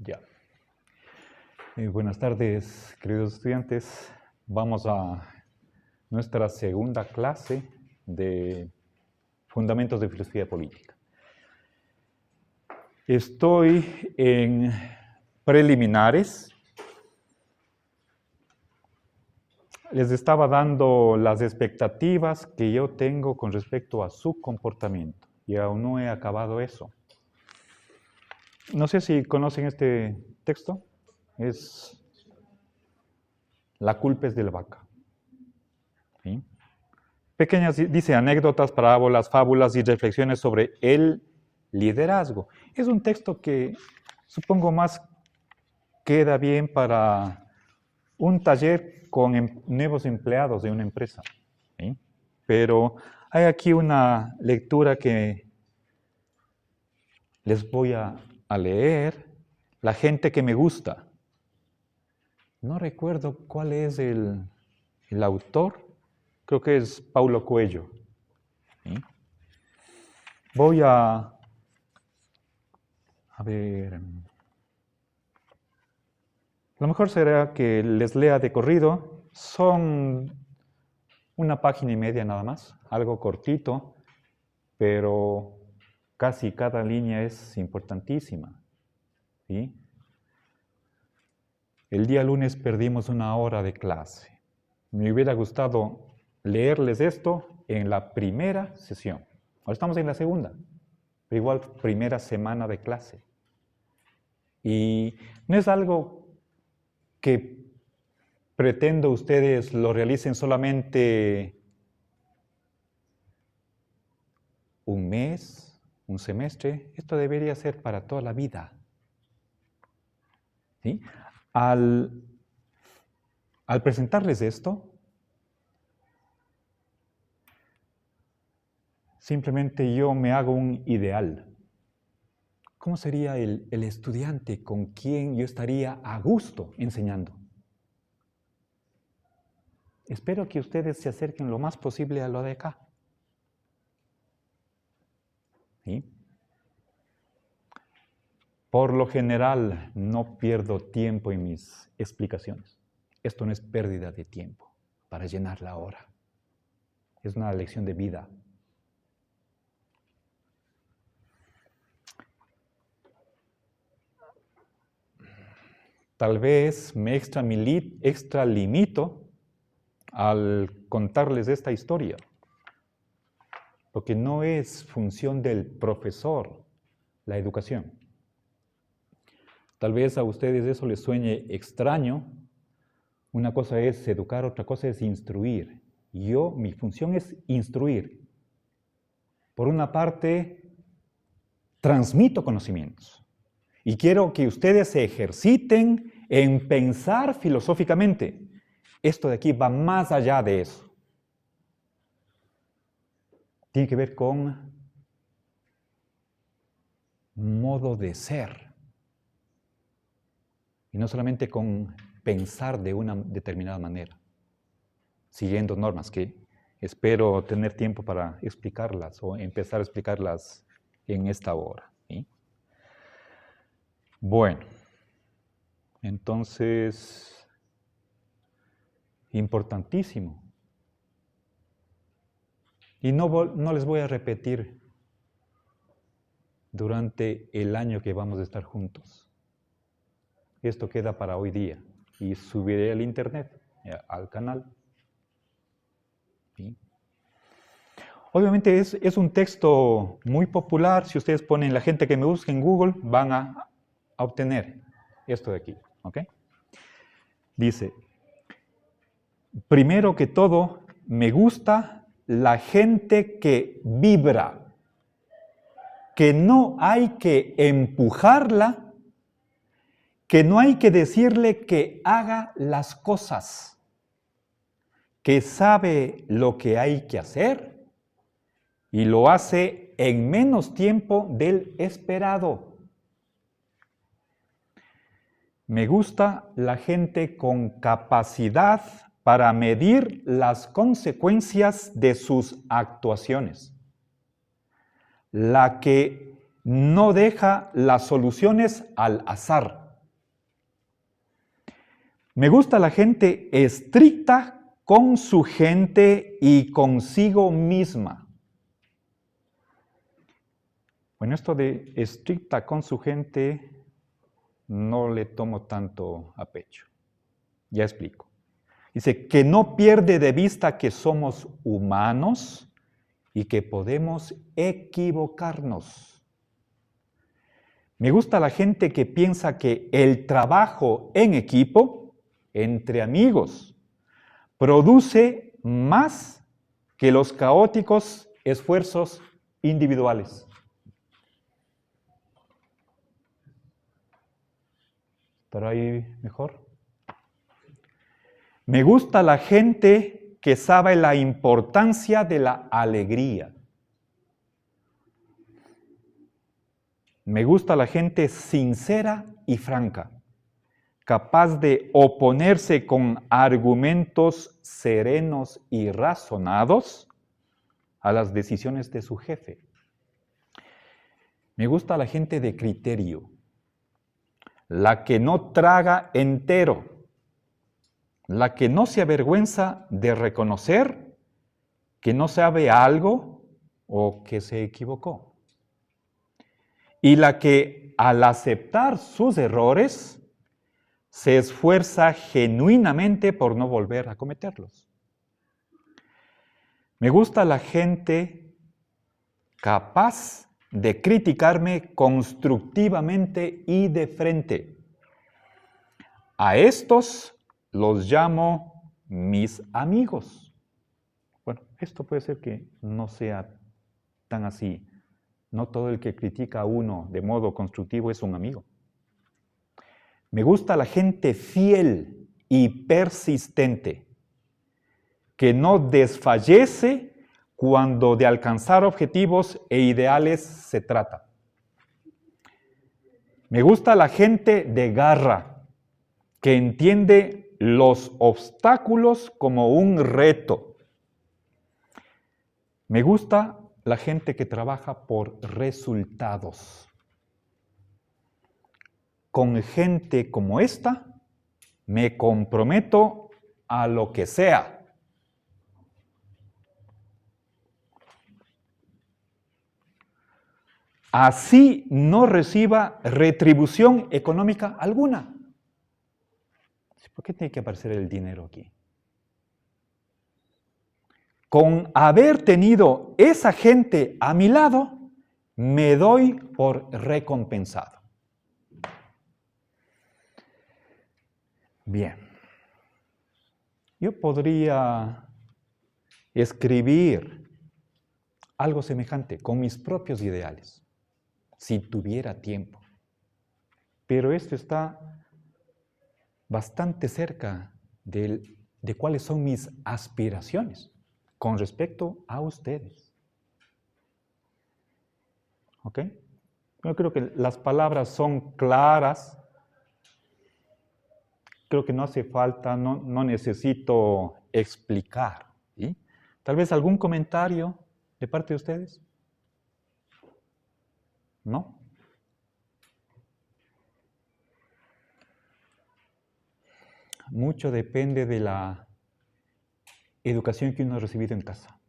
Ya. Buenas tardes, queridos estudiantes. Vamos a nuestra segunda clase de Fundamentos de Filosofía Política. Estoy en preliminares. Les estaba dando las expectativas que yo tengo con respecto a su comportamiento y aún no he acabado eso. No sé si conocen este texto. Es La culpa es de la vaca. ¿Sí? Pequeñas, dice, anécdotas, parábolas, fábulas y reflexiones sobre el liderazgo. Es un texto que supongo más queda bien para un taller con nuevos empleados de una empresa. ¿Sí? Pero hay aquí una lectura que les voy a leer. La gente que me gusta. No recuerdo cuál es el autor. Creo que es Paulo Coelho. ¿Sí? Voy a ver. Lo mejor será que les lea de corrido. Son una página y media nada más. Algo cortito, pero casi cada línea es importantísima. ¿Sí? El día lunes perdimos una hora de clase. Me hubiera gustado leerles esto en la primera sesión. Ahora estamos en la segunda, pero igual primera semana de clase. Y no es algo que pretendo ustedes lo realicen solamente un mes, un semestre. Esto debería ser para toda la vida. ¿Sí? Al presentarles esto, simplemente yo me hago un ideal. ¿Cómo sería el estudiante con quien yo estaría a gusto enseñando? Espero que ustedes se acerquen lo más posible a lo de acá. ¿Sí? Por lo general, no pierdo tiempo en mis explicaciones. Esto no es pérdida de tiempo para llenar la hora. Es una lección de vida. Tal vez me extralimito al contarles esta historia, porque no es función del profesor la educación. Tal vez a ustedes eso les suene extraño. Una cosa es educar, otra cosa es instruir. Mi función es instruir. Por una parte, transmito conocimientos. Y quiero que ustedes se ejerciten en pensar filosóficamente. Esto de aquí va más allá de eso. Tiene que ver con modo de ser. Y no solamente con pensar de una determinada manera, siguiendo normas que espero tener tiempo para explicarlas o empezar a explicarlas en esta hora. ¿Sí? Bueno, entonces, importantísimo. Y no les voy a repetir durante el año que vamos a estar juntos. Esto queda para hoy día y subiré al internet, al canal. ¿Sí? Obviamente es un texto muy popular. Si ustedes ponen la gente que me busca en Google, van a obtener esto de aquí. ¿Ok? Dice, primero que todo, me gusta la gente que vibra, que no hay que empujarla, que no hay que decirle que haga las cosas, que sabe lo que hay que hacer y lo hace en menos tiempo del esperado. Me gusta la gente con capacidad para medir las consecuencias de sus actuaciones, la que no deja las soluciones al azar. Me gusta la gente estricta con su gente y consigo misma. Bueno, esto de estricta con su gente no le tomo tanto a pecho. Ya explico. Dice que no pierde de vista que somos humanos y que podemos equivocarnos. Me gusta la gente que piensa que el trabajo en equipo, entre amigos, produce más que los caóticos esfuerzos individuales. ¿Estará ahí mejor? Me gusta la gente que sabe la importancia de la alegría. Me gusta la gente sincera y franca, capaz de oponerse con argumentos serenos y razonados a las decisiones de su jefe. Me gusta la gente de criterio, la que no traga entero, la que no se avergüenza de reconocer que no sabe algo o que se equivocó. Y la que al aceptar sus errores se esfuerza genuinamente por no volver a cometerlos. Me gusta la gente capaz de criticarme constructivamente y de frente. A estos los llamo mis amigos. Bueno, esto puede ser que no sea tan así. No todo el que critica a uno de modo constructivo es un amigo. Me gusta la gente fiel y persistente, que no desfallece cuando de alcanzar objetivos e ideales se trata. Me gusta la gente de garra, que entiende los obstáculos como un reto. Me gusta la gente que trabaja por resultados. Con gente como esta, me comprometo a lo que sea. Así no reciba retribución económica alguna. ¿Por qué tiene que aparecer el dinero aquí? Con haber tenido esa gente a mi lado, me doy por recompensado. Bien. Yo podría escribir algo semejante con mis propios ideales, si tuviera tiempo. Pero esto está bastante cerca de cuáles son mis aspiraciones con respecto a ustedes. ¿Ok? Yo creo que las palabras son claras. Creo que no hace falta, no necesito explicar. ¿Sí? Tal vez algún comentario de parte de ustedes. ¿No? Mucho depende de la educación que uno ha recibido en casa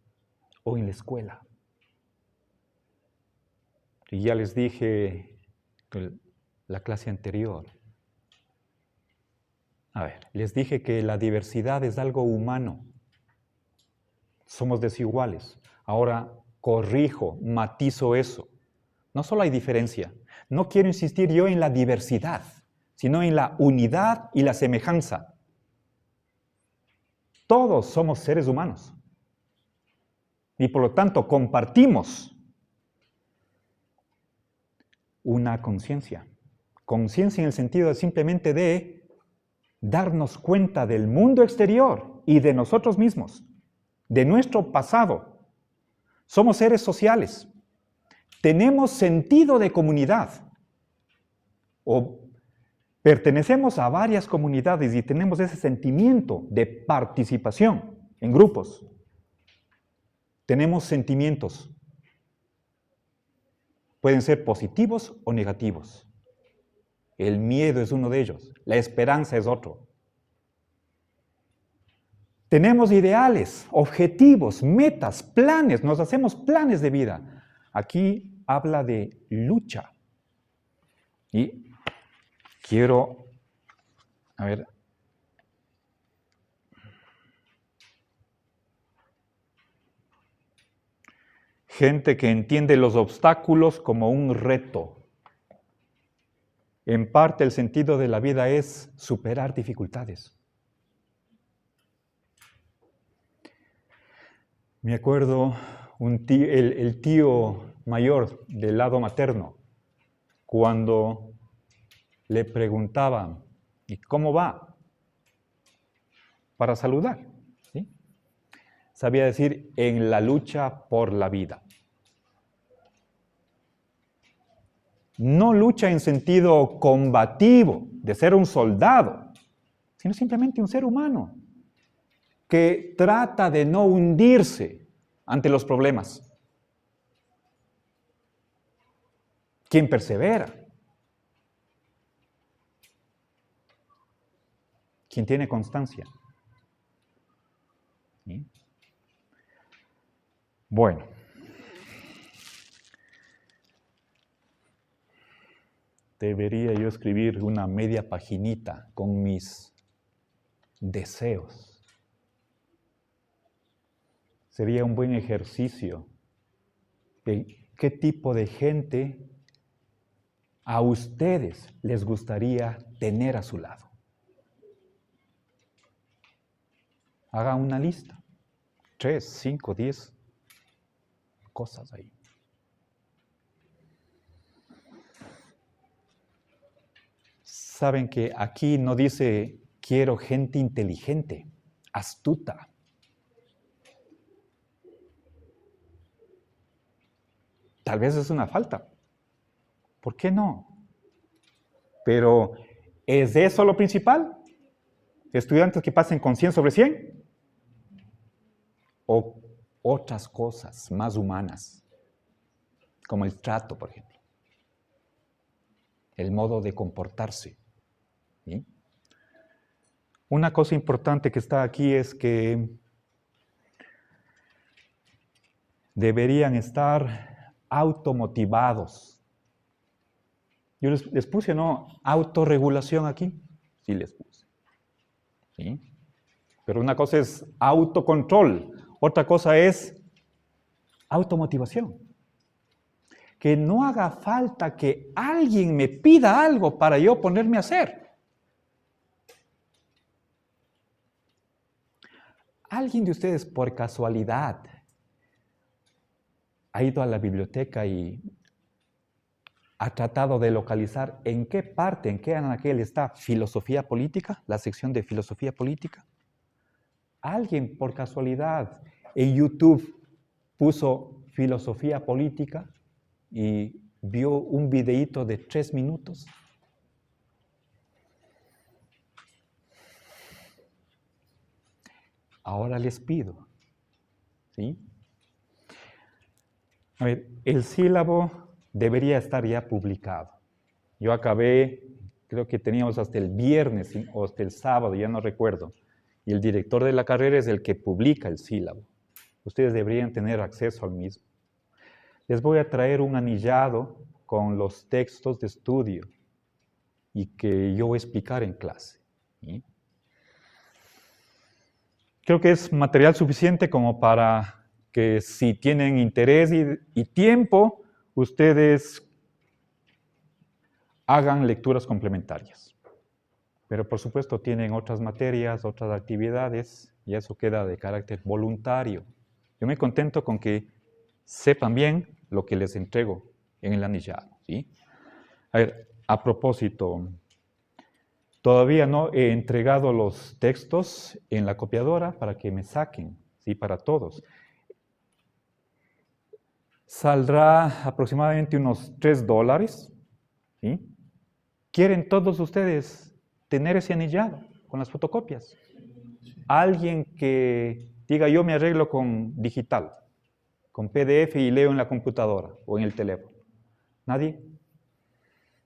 o en la escuela. Y ya les dije en la clase anterior. A ver, les dije que la diversidad es algo humano. Somos desiguales. Ahora corrijo, matizo eso. No solo hay diferencia. No quiero insistir yo en la diversidad, sino en la unidad y la semejanza. Todos somos seres humanos. Y por lo tanto compartimos una conciencia. Conciencia en el sentido simplemente de darnos cuenta del mundo exterior y de nosotros mismos, de nuestro pasado. Somos seres sociales. Tenemos sentido de comunidad. O pertenecemos a varias comunidades y tenemos ese sentimiento de participación en grupos. Tenemos sentimientos. Pueden ser positivos o negativos. El miedo es uno de ellos. La esperanza es otro. Tenemos ideales, objetivos, metas, planes, nos hacemos planes de vida. Aquí habla de lucha. Y quiero, a ver, gente que entiende los obstáculos como un reto. En parte el sentido de la vida es superar dificultades. Me acuerdo el tío mayor del lado materno, cuando le preguntaban, ¿y cómo va? Para saludar, ¿sí? Sabía decir, en la lucha por la vida. No lucha en sentido combativo, de ser un soldado, sino simplemente un ser humano que trata de no hundirse ante los problemas. Quien persevera. Quien tiene constancia. ¿Sí? Bueno. Debería yo escribir una media paginita con mis deseos. Sería un buen ejercicio. ¿Qué tipo de gente a ustedes les gustaría tener a su lado? Haga una lista. 3, 5, 10 cosas ahí. Saben que aquí no dice quiero gente inteligente, astuta. Tal vez es una falta. ¿Por qué no? Pero, ¿es eso lo principal? ¿Estudiantes que pasen con 100 sobre 100? ¿O otras cosas más humanas? Como el trato, por ejemplo. El modo de comportarse. ¿Sí? Una cosa importante que está aquí es que deberían estar automotivados. Yo les puse, ¿no? Autorregulación aquí. Sí les puse. ¿Sí? Pero una cosa es autocontrol, otra cosa es automotivación. Que no haga falta que alguien me pida algo para yo ponerme a hacer. ¿Alguien de ustedes por casualidad ha ido a la biblioteca y ha tratado de localizar en qué parte, en qué anaquel está filosofía política, la sección de filosofía política? ¿Alguien por casualidad en YouTube puso filosofía política y vio un videíto de 3 minutos? Ahora les pido, ¿sí? A ver, el sílabo debería estar ya publicado. Yo acabé, creo que teníamos hasta el viernes o hasta el sábado, ya no recuerdo. Y el director de la carrera es el que publica el sílabo. Ustedes deberían tener acceso al mismo. Les voy a traer un anillado con los textos de estudio y que yo voy a explicar en clase. ¿Sí? Creo que es material suficiente como para que si tienen interés y tiempo, ustedes hagan lecturas complementarias. Pero por supuesto tienen otras materias, otras actividades, y eso queda de carácter voluntario. Yo me contento con que sepan bien lo que les entrego en el anillado. ¿Sí? A ver, a propósito, todavía no he entregado los textos en la copiadora para que me saquen, ¿sí? Para todos. Saldrá aproximadamente unos $3, ¿sí? ¿Quieren todos ustedes tener ese anillado con las fotocopias? Alguien que diga yo me arreglo con digital, con PDF y leo en la computadora o en el teléfono. ¿Nadie?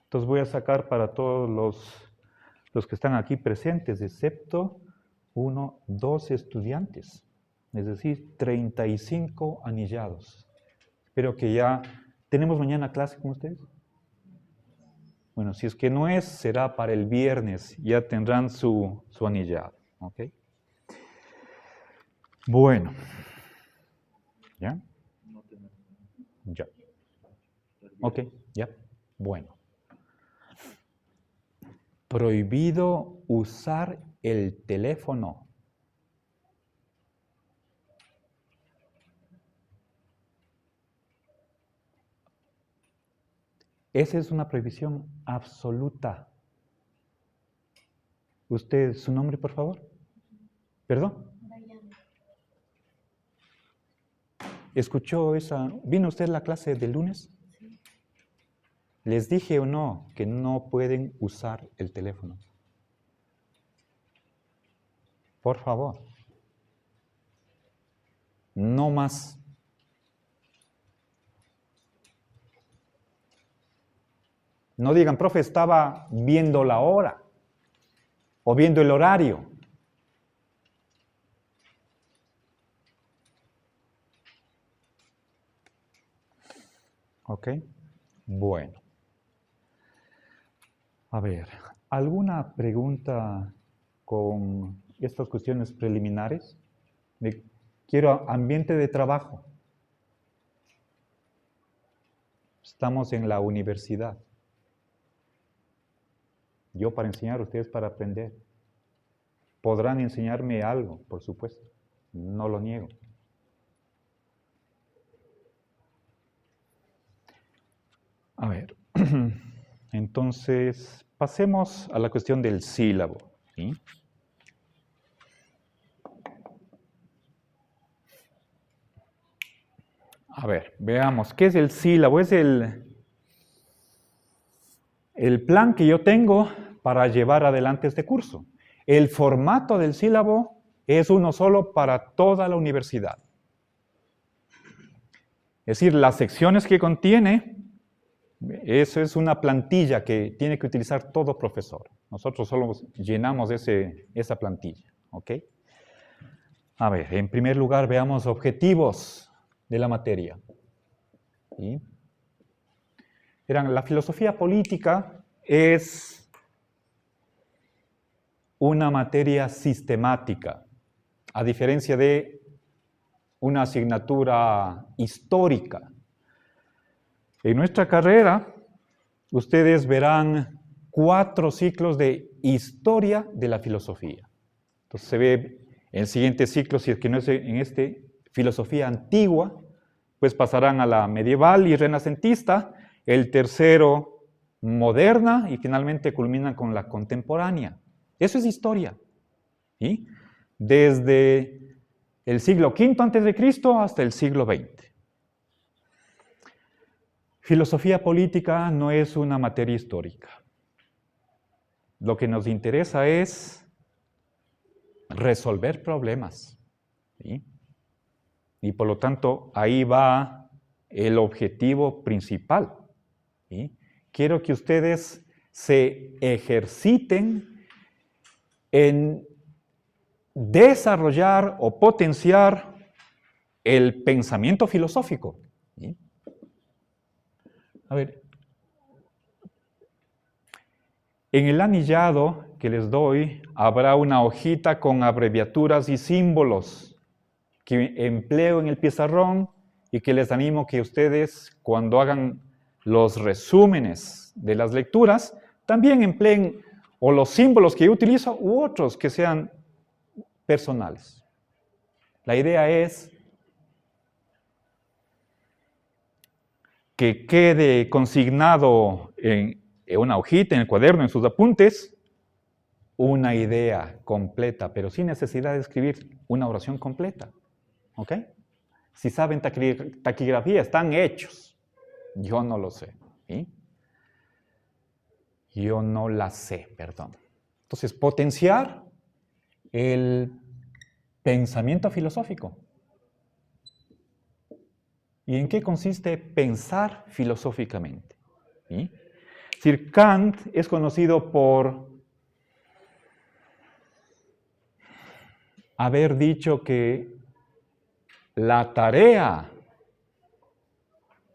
Entonces voy a sacar para todos los que están aquí presentes, excepto 2 estudiantes, es decir, 35 anillados. Espero que ya... ¿Tenemos mañana clase con ustedes? Bueno, si es que no es, será para el viernes, ya tendrán su anillado, ¿ok? Bueno, ¿ya? Ya. Ok, ya. Bueno. Prohibido usar el teléfono. Esa es una prohibición absoluta. ¿Usted, su nombre, por favor? ¿Perdón? ¿Escuchó esa? ¿Vino usted a la clase del lunes? Sí. ¿Les dije o no que no pueden usar el teléfono? Por favor. No más. No digan, profe, estaba viendo la hora o viendo el horario. ¿Ok? Bueno. A ver, ¿alguna pregunta con estas cuestiones preliminares? Quiero ambiente de trabajo. Estamos en la universidad. Yo para enseñar, ustedes para aprender. Podrán enseñarme algo, por supuesto. No lo niego. A ver, entonces pasemos a la cuestión del sílabo, ¿sí? A ver, veamos, ¿qué es el sílabo? Es el plan que yo tengo para llevar adelante este curso. El formato del sílabo es uno solo para toda la universidad. Es decir, las secciones que contiene, eso es una plantilla que tiene que utilizar todo profesor. Nosotros solo llenamos esa plantilla, ¿ok? A ver, en primer lugar veamos objetivos de la materia. ¿Sí? Verán, la filosofía política es una materia sistemática, a diferencia de una asignatura histórica. En nuestra carrera, ustedes verán 4 ciclos de historia de la filosofía. Entonces se ve el siguiente ciclo, si es que no es en filosofía antigua, pues pasarán a la medieval y renacentista, el tercero moderna y finalmente culminan con la contemporánea. Eso es historia. ¿Sí? Desde el siglo V a.C. hasta el siglo XX. Filosofía política no es una materia histórica. Lo que nos interesa es resolver problemas. ¿Sí? Y por lo tanto, ahí va el objetivo principal. ¿Sí? Quiero que ustedes se ejerciten en desarrollar o potenciar el pensamiento filosófico. ¿Sí? A ver, en el anillado que les doy habrá una hojita con abreviaturas y símbolos que empleo en el pizarrón y que les animo que ustedes, cuando hagan los resúmenes de las lecturas, también empleen o los símbolos que yo utilizo u otros que sean personales. La idea es que quede consignado en una hojita, en el cuaderno, en sus apuntes, una idea completa, pero sin necesidad de escribir una oración completa. ¿Ok? Si saben taquigrafía, están hechos. Yo no lo sé. ¿Sí? Yo no la sé, perdón. Entonces, potenciar el pensamiento filosófico. ¿Y en qué consiste pensar filosóficamente? ¿Sí? Es decir, Kant es conocido por haber dicho que la tarea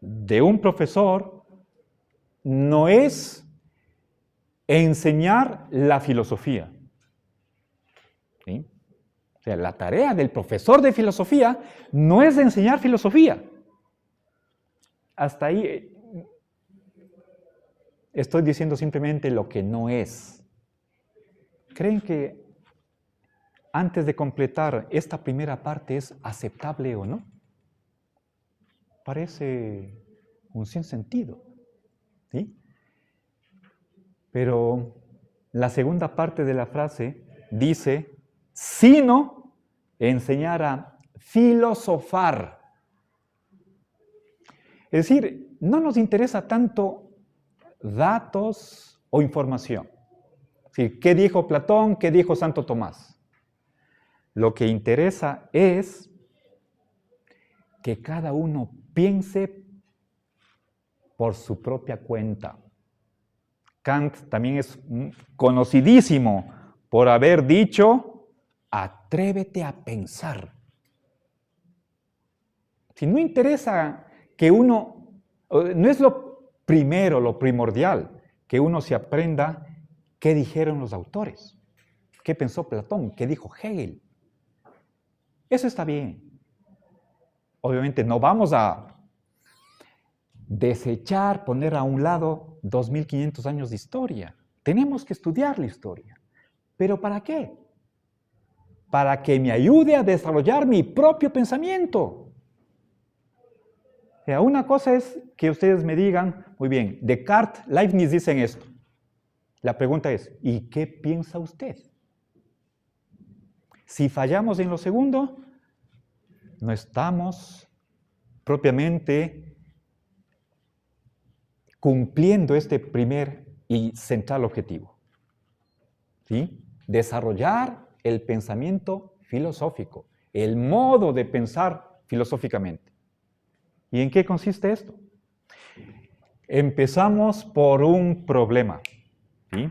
de un profesor no es enseñar la filosofía. ¿Sí? O sea, la tarea del profesor de filosofía no es enseñar filosofía. Hasta ahí estoy diciendo simplemente lo que no es. ¿Creen que antes de completar esta primera parte es aceptable o no? Parece un sinsentido, ¿sí? Pero la segunda parte de la frase dice, sino enseñar a filosofar. Es decir, no nos interesa tanto datos o información. ¿Sí? ¿Qué dijo Platón? ¿Qué dijo Santo Tomás? Lo que interesa es que cada uno piense por su propia cuenta. Kant también es conocidísimo por haber dicho, atrévete a pensar. Si no interesa que uno, no es lo primero, lo primordial, que uno se aprenda qué dijeron los autores, qué pensó Platón, qué dijo Hegel. Eso está bien. Obviamente no vamos a desechar, poner a un lado 2500 años de historia. Tenemos que estudiar la historia. ¿Pero para qué? Para que me ayude a desarrollar mi propio pensamiento. O sea, una cosa es que ustedes me digan, muy bien, Descartes, Leibniz dicen esto. La pregunta es, ¿y qué piensa usted? Si fallamos en lo segundo, no estamos propiamente cumpliendo este primer y central objetivo. ¿Sí? Desarrollar el pensamiento filosófico, el modo de pensar filosóficamente. ¿Y en qué consiste esto? Empezamos por un problema. ¿Sí?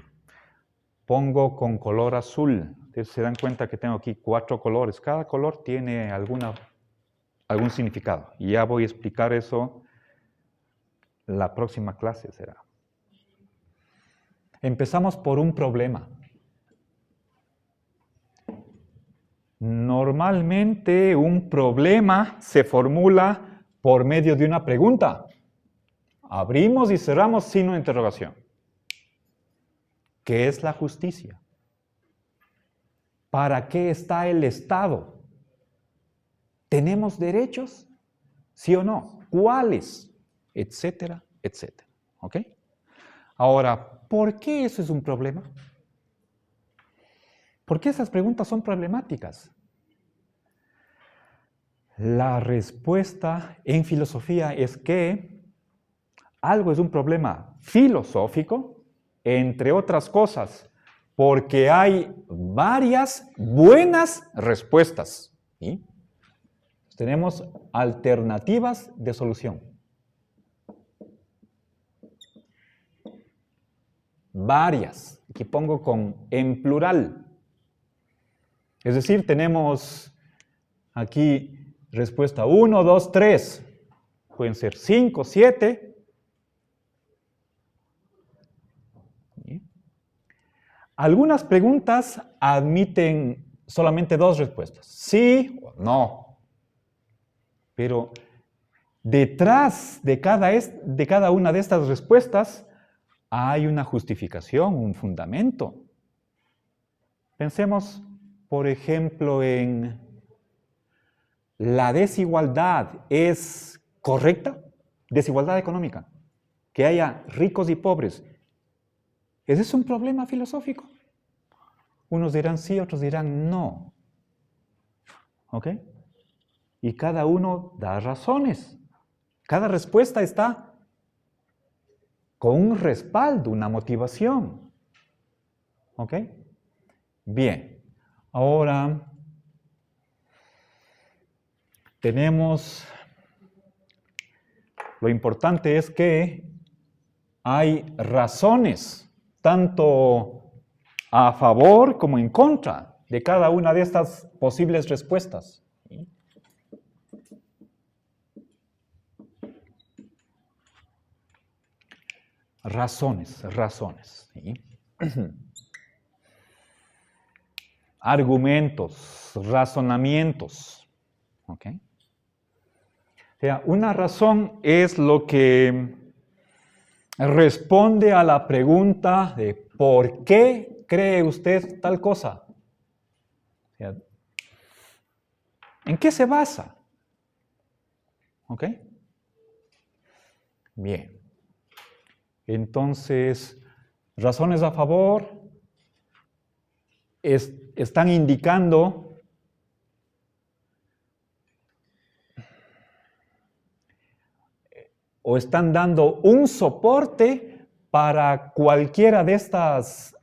Pongo con color azul. Ustedes se dan cuenta que tengo aquí 4 colores. Cada color tiene algún significado. Y ya voy a explicar eso la próxima clase será. Empezamos por un problema. Normalmente un problema se formula por medio de una pregunta. Abrimos y cerramos signo de interrogación. ¿Qué es la justicia? ¿Para qué está el Estado? ¿Tenemos derechos? ¿Sí o no? ¿Cuáles? Etcétera, etcétera. ¿Ok? Ahora, ¿por qué eso es un problema? ¿Por qué esas preguntas son problemáticas? La respuesta en filosofía es que algo es un problema filosófico, entre otras cosas, porque hay varias buenas respuestas. ¿Sí? Tenemos alternativas de solución. Varias. Aquí pongo en plural. Es decir, tenemos aquí respuesta 1, 2, 3. Pueden ser 5, 7. Algunas preguntas admiten solamente 2 respuestas. Sí o no. Pero detrás de cada una de estas respuestas hay una justificación, un fundamento. Pensemos, por ejemplo, en la desigualdad. ¿Es correcta? Desigualdad económica. Que haya ricos y pobres. ¿Ese es un problema filosófico? Unos dirán sí, otros dirán no. ¿Ok? Y cada uno da razones. Cada respuesta está con un respaldo, una motivación. ¿Ok? Bien. Ahora tenemos, lo importante es que hay razones, tanto a favor como en contra. de cada una de estas posibles respuestas. ¿Sí? Razones. ¿Sí? Argumentos, razonamientos. ¿Ok? O sea, una razón es lo que responde a la pregunta de ¿por qué cree usted tal cosa? O sea, ¿en qué se basa? ¿Ok? Bien. Entonces, razones a favor están indicando o están dando un soporte para cualquiera de estas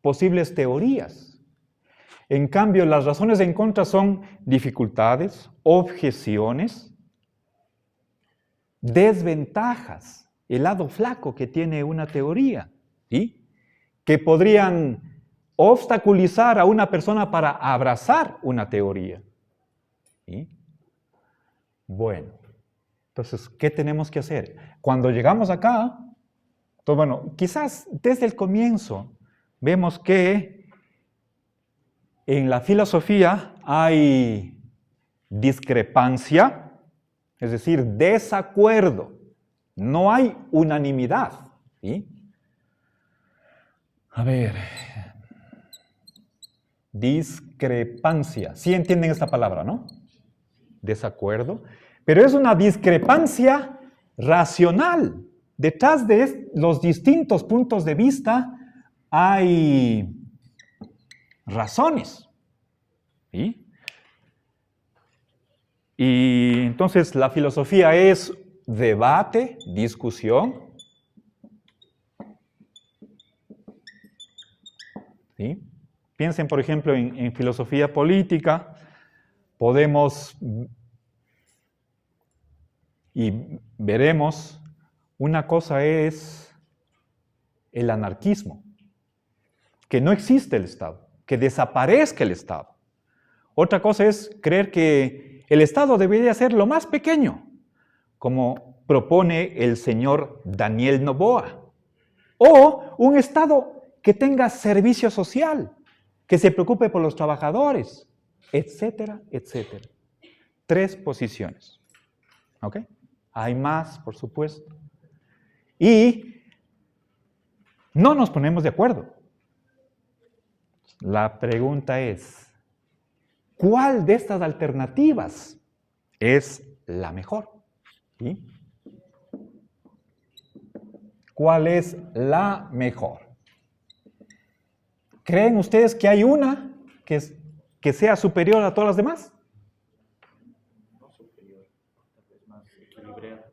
posibles teorías. En cambio, las razones en contra son dificultades, objeciones, desventajas, el lado flaco que tiene una teoría, ¿sí? Que podrían obstaculizar a una persona para abrazar una teoría. ¿Sí? Bueno, entonces, ¿qué tenemos que hacer? Cuando llegamos acá, entonces, bueno, quizás desde el comienzo vemos que en la filosofía hay discrepancia, es decir, desacuerdo. No hay unanimidad. ¿Sí? A ver, discrepancia. ¿Sí entienden esta palabra, no? Desacuerdo. Pero es una discrepancia racional. Detrás de los distintos puntos de vista hay razones. ¿Sí? Y entonces la filosofía es debate, discusión. ¿Sí? Piensen, por ejemplo, en filosofía política. Podemos y veremos, una cosa es el anarquismo, que no existe el Estado, que desaparezca el Estado. Otra cosa es creer que el Estado debería ser lo más pequeño, como propone el señor Daniel Noboa. O un Estado que tenga servicio social, que se preocupe por los trabajadores, etcétera, etcétera. 3 posiciones. ¿Ok? Hay más, por supuesto. Y no nos ponemos de acuerdo. La pregunta es, ¿cuál de estas alternativas es la mejor? ¿Sí? ¿Cuál es la mejor? ¿Creen ustedes que hay una que sea superior a todas las demás? No superior, tal vez más equilibrada.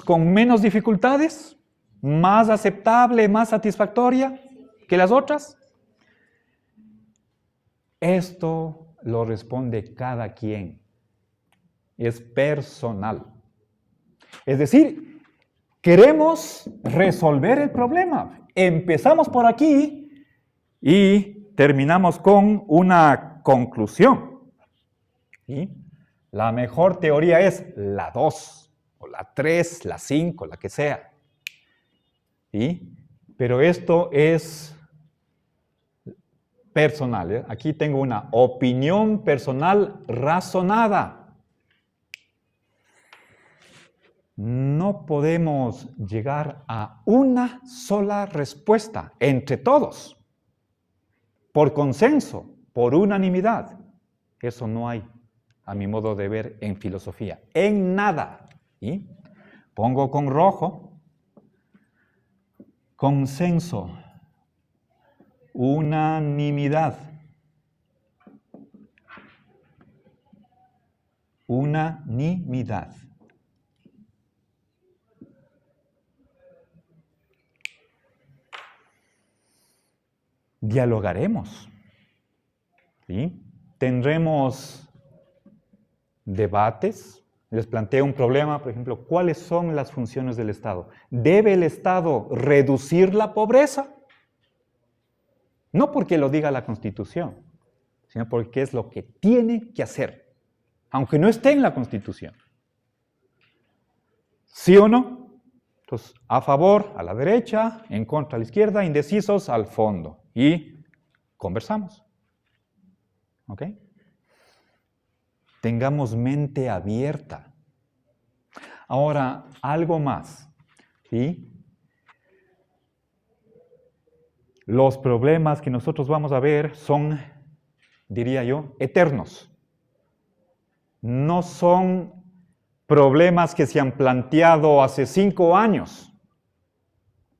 Con menos dificultades, más aceptable, más satisfactoria que las otras. Esto lo responde cada quien. Es personal. Es decir, queremos resolver el problema. Empezamos por aquí y terminamos con una conclusión. ¿Sí? La mejor teoría es la 2, o la 3, la 5, la que sea. ¿Sí? Pero esto es personal. ¿Eh? Aquí tengo una opinión personal razonada. No podemos llegar a una sola respuesta entre todos, por consenso, por unanimidad. Eso no hay, a mi modo de ver, en filosofía, en nada. ¿Sí? Pongo con rojo, consenso, unanimidad, unanimidad. Dialogaremos, ¿sí? Tendremos debates. Les planteo un problema, por ejemplo, ¿cuáles son las funciones del Estado? ¿Debe el Estado reducir la pobreza? No porque lo diga la Constitución, sino porque es lo que tiene que hacer, aunque no esté en la Constitución. ¿Sí o no? Entonces, a favor a la derecha, en contra a la izquierda, indecisos al fondo. Y conversamos. ¿Ok? Tengamos mente abierta. Ahora, algo más. ¿Sí? Los problemas que nosotros vamos a ver son, diría yo, eternos. No son problemas que se han planteado hace 5 años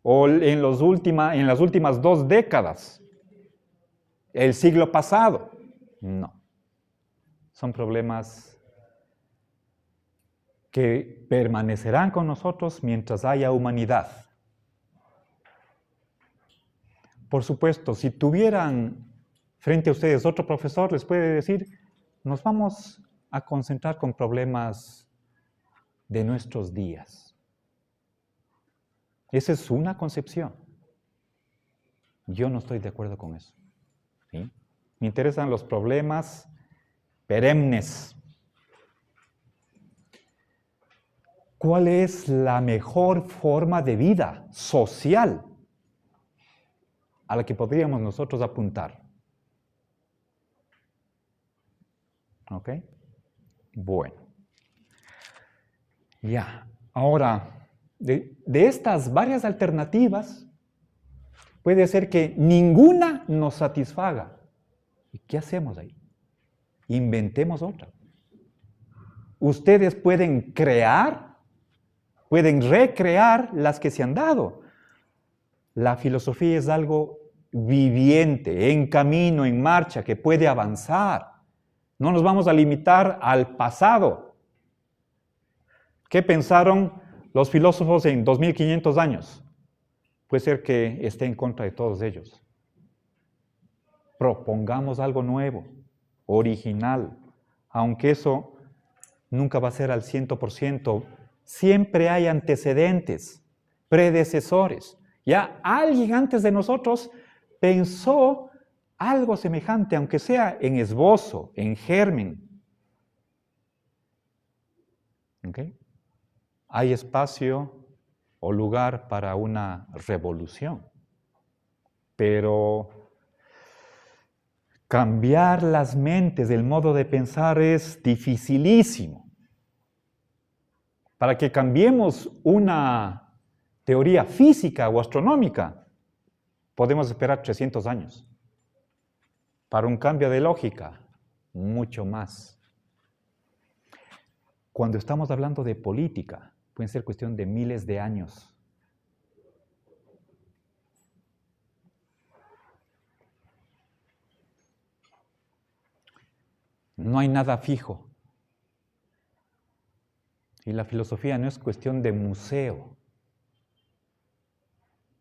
o en las últimas 2 décadas, el siglo pasado. No. Son problemas que permanecerán con nosotros mientras haya humanidad. Por supuesto, si tuvieran frente a ustedes otro profesor, les puede decir, nos vamos a concentrar con problemas de nuestros días. Esa es una concepción. Yo no estoy de acuerdo con eso. ¿Sí? Me interesan los problemas perennes. ¿Cuál es la mejor forma de vida social a la que podríamos nosotros apuntar? ¿Ok? Bueno. Ya. Ahora, de estas varias alternativas, puede ser que ninguna nos satisfaga. ¿Y qué hacemos ahí? Inventemos otra. Ustedes pueden crear, pueden recrear las que se han dado. La filosofía es algo viviente, en camino, en marcha, que puede avanzar. No nos vamos a limitar al pasado. ¿Qué pensaron los filósofos en 2500 años? Puede ser que esté en contra de todos ellos. Propongamos algo nuevo, original, aunque eso nunca va a ser al 100%. Siempre hay antecedentes, predecesores. Ya alguien antes de nosotros pensó algo semejante, aunque sea en esbozo, en germen. ¿Ok? Hay espacio o lugar para una revolución, pero cambiar las mentes, el modo de pensar es dificilísimo. Para que cambiemos una teoría física o astronómica, podemos esperar 300 años. Para un cambio de lógica, mucho más. Cuando estamos hablando de política, pueden ser cuestión de miles de años. No hay nada fijo. Y la filosofía no es cuestión de museo.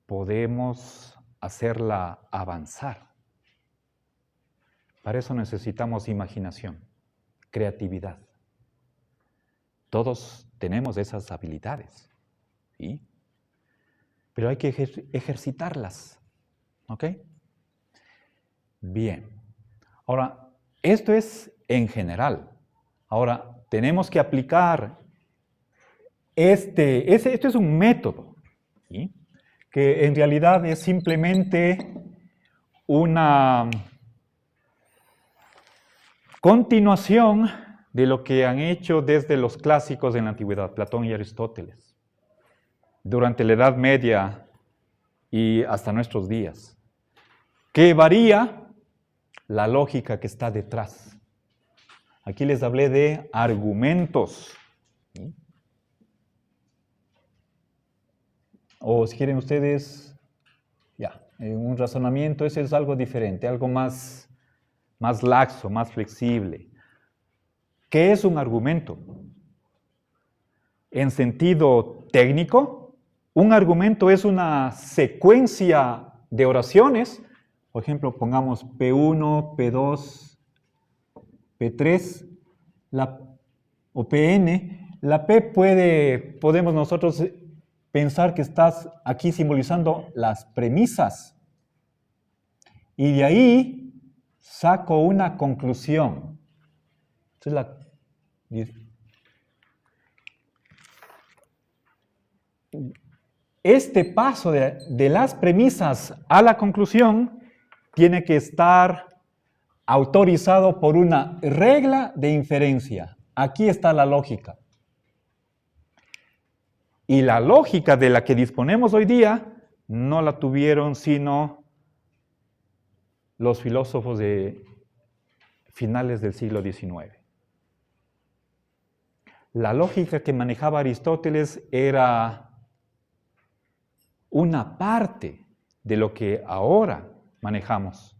Podemos hacerla avanzar. Para eso necesitamos imaginación, creatividad. Todos tenemos esas habilidades, ¿sí? Pero hay que ejercitarlas, ¿ok? Bien. Ahora, esto es en general. Ahora, tenemos que aplicar esto es un método, ¿sí? Que en realidad es simplemente una continuación de lo que han hecho desde los clásicos en la antigüedad, Platón y Aristóteles, durante la Edad Media y hasta nuestros días. ¿Qué varía? La lógica que está detrás. Aquí les hablé de argumentos. ¿Sí? O si quieren ustedes, un razonamiento, ese es algo diferente, algo más laxo, más flexible. ¿Qué es un argumento? En sentido técnico, un argumento es una secuencia de oraciones. Por ejemplo, pongamos P1, P2, P3, o PN. La P podemos nosotros pensar que estás aquí simbolizando las premisas. y de ahí saco una conclusión. Este paso de las premisas a la conclusión tiene que estar autorizado por una regla de inferencia. Aquí está la lógica. Y la lógica de la que disponemos hoy día no la tuvieron sino los filósofos de finales del siglo XIX. La lógica que manejaba Aristóteles era una parte de lo que ahora manejamos.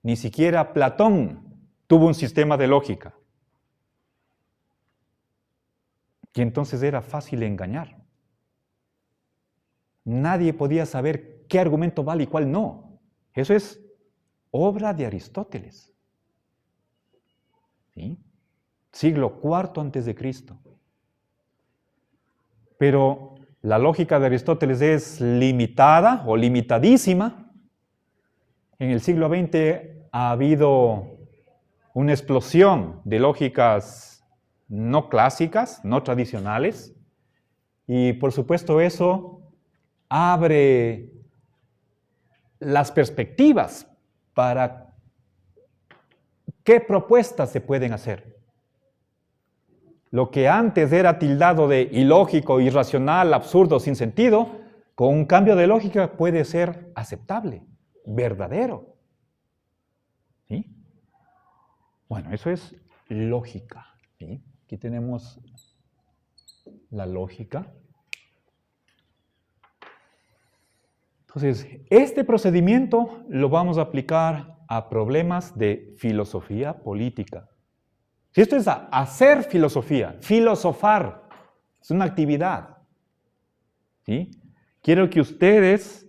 Ni siquiera Platón tuvo un sistema de lógica. Y entonces era fácil engañar. Nadie podía saber qué argumento vale y cuál no. Eso es obra de Aristóteles. ¿Sí? Siglo IV antes de Cristo. Pero la lógica de Aristóteles es limitada o limitadísima. En el siglo XX ha habido una explosión de lógicas no clásicas, no tradicionales, y por supuesto eso abre las perspectivas para qué propuestas se pueden hacer. Lo que antes era tildado de ilógico, irracional, absurdo, sin sentido, con un cambio de lógica puede ser aceptable, verdadero. ¿Sí? Bueno, eso es lógica. ¿Sí? Aquí tenemos la lógica. Entonces, este procedimiento lo vamos a aplicar a problemas de filosofía política. Si esto es hacer filosofía, filosofar, es una actividad. ¿Sí? Quiero que ustedes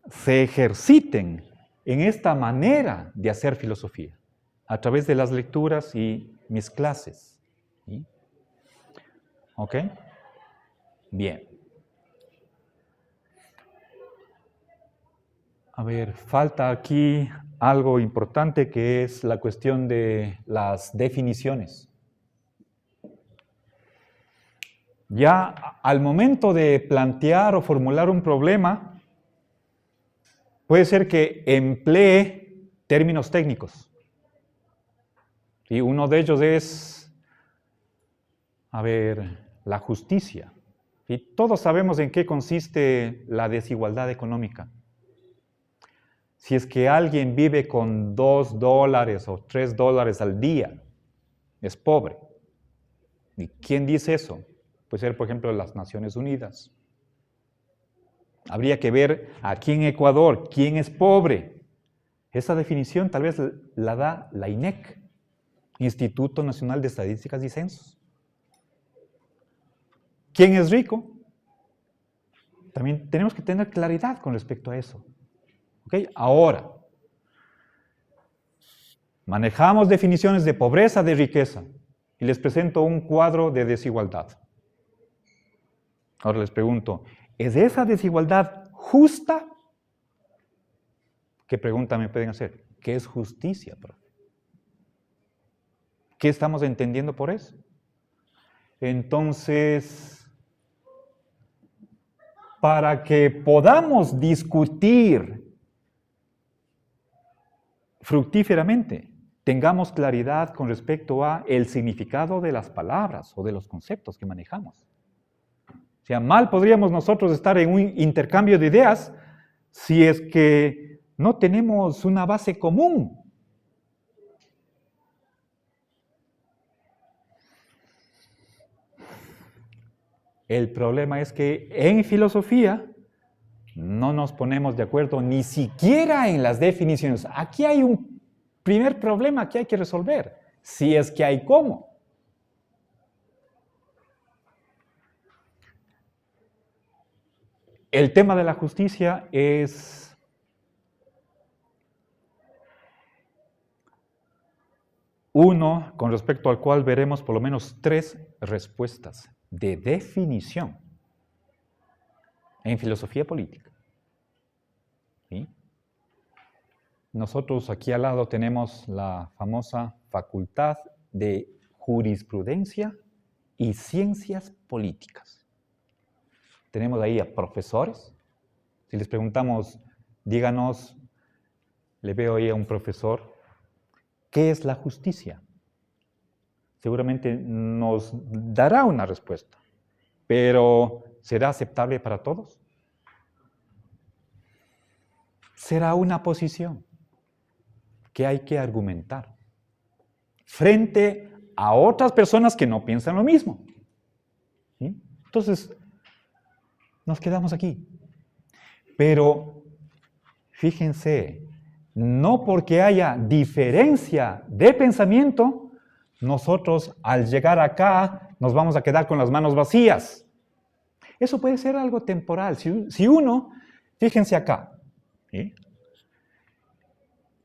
se ejerciten en esta manera de hacer filosofía, a través de las lecturas y mis clases. ¿Sí? ¿Ok? Bien. A ver, falta aquí algo importante que es la cuestión de las definiciones. Ya al momento de plantear o formular un problema, puede ser que emplee términos técnicos. Y uno de ellos es, la justicia. Y todos sabemos en qué consiste la desigualdad económica. Si es que alguien vive con $2 o $3 al día, es pobre. ¿Y quién dice eso? Puede ser, por ejemplo, las Naciones Unidas. Habría que ver aquí en Ecuador quién es pobre. Esa definición tal vez la da la INEC, Instituto Nacional de Estadísticas y Censos. ¿Quién es rico? También tenemos que tener claridad con respecto a eso. ¿Okay? Ahora, manejamos definiciones de pobreza, de riqueza, y les presento un cuadro de desigualdad. Ahora les pregunto, ¿es esa desigualdad justa? ¿Qué pregunta me pueden hacer? ¿Qué es justicia, profe? ¿Qué estamos entendiendo por eso? Entonces, para que podamos discutir fructíferamente, tengamos claridad con respecto a el significado de las palabras o de los conceptos que manejamos. O sea, mal podríamos nosotros estar en un intercambio de ideas si es que no tenemos una base común. El problema es que en filosofía no nos ponemos de acuerdo ni siquiera en las definiciones. Aquí hay un primer problema que hay que resolver, si es que hay cómo. El tema de la justicia es uno con respecto al cual veremos por lo menos 3 respuestas de definición en filosofía política. nosotros aquí al lado tenemos la famosa Facultad de Jurisprudencia y Ciencias Políticas. Tenemos ahí a profesores. Si les preguntamos, díganos, le veo ahí a un profesor, ¿qué es la justicia? Seguramente nos dará una respuesta, pero ¿será aceptable para todos? Será una posición que hay que argumentar frente a otras personas que no piensan lo mismo. ¿Sí? Entonces, nos quedamos aquí. Pero, fíjense, no porque haya diferencia de pensamiento, nosotros al llegar acá nos vamos a quedar con las manos vacías. Eso puede ser algo temporal. Si uno, fíjense acá, ¿sí?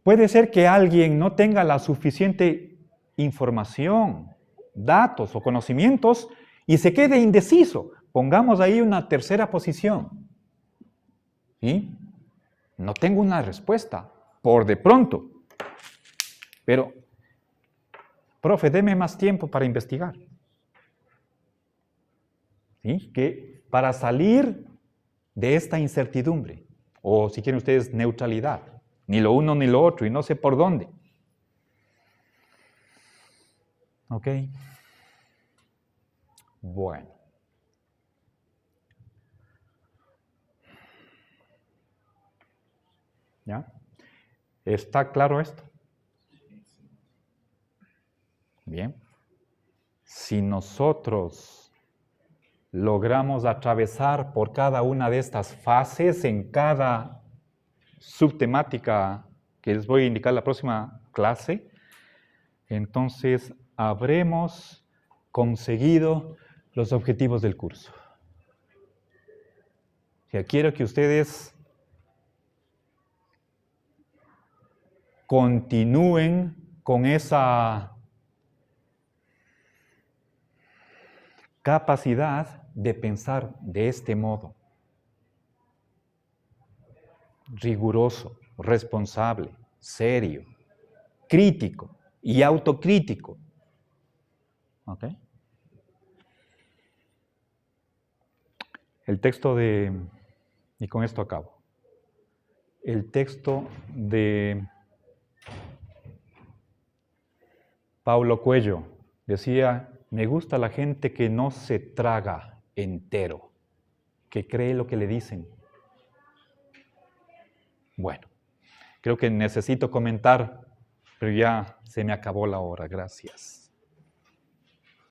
Puede ser que alguien no tenga la suficiente información, datos o conocimientos y se quede indeciso. Pongamos ahí una tercera posición. ¿Sí? No tengo una respuesta, por de pronto. Pero, profe, deme más tiempo para investigar. ¿Sí? Que para salir de esta incertidumbre, o si quieren ustedes, neutralidad, ni lo uno ni lo otro, y no sé por dónde. ¿Ok? Bueno. ¿Ya? ¿Está claro esto? Bien. Si nosotros logramos atravesar por cada una de estas fases en cada subtemática que les voy a indicar la próxima clase, entonces habremos conseguido los objetivos del curso. Ya quiero que ustedes continúen con esa capacidad de pensar de este modo. Riguroso, responsable, serio, crítico y autocrítico. ¿Ok? El texto y con esto acabo. El texto de Paulo Coelho decía, me gusta la gente que no se traga entero, que cree lo que le dicen. Bueno, creo que necesito comentar, pero ya se me acabó la hora. Gracias.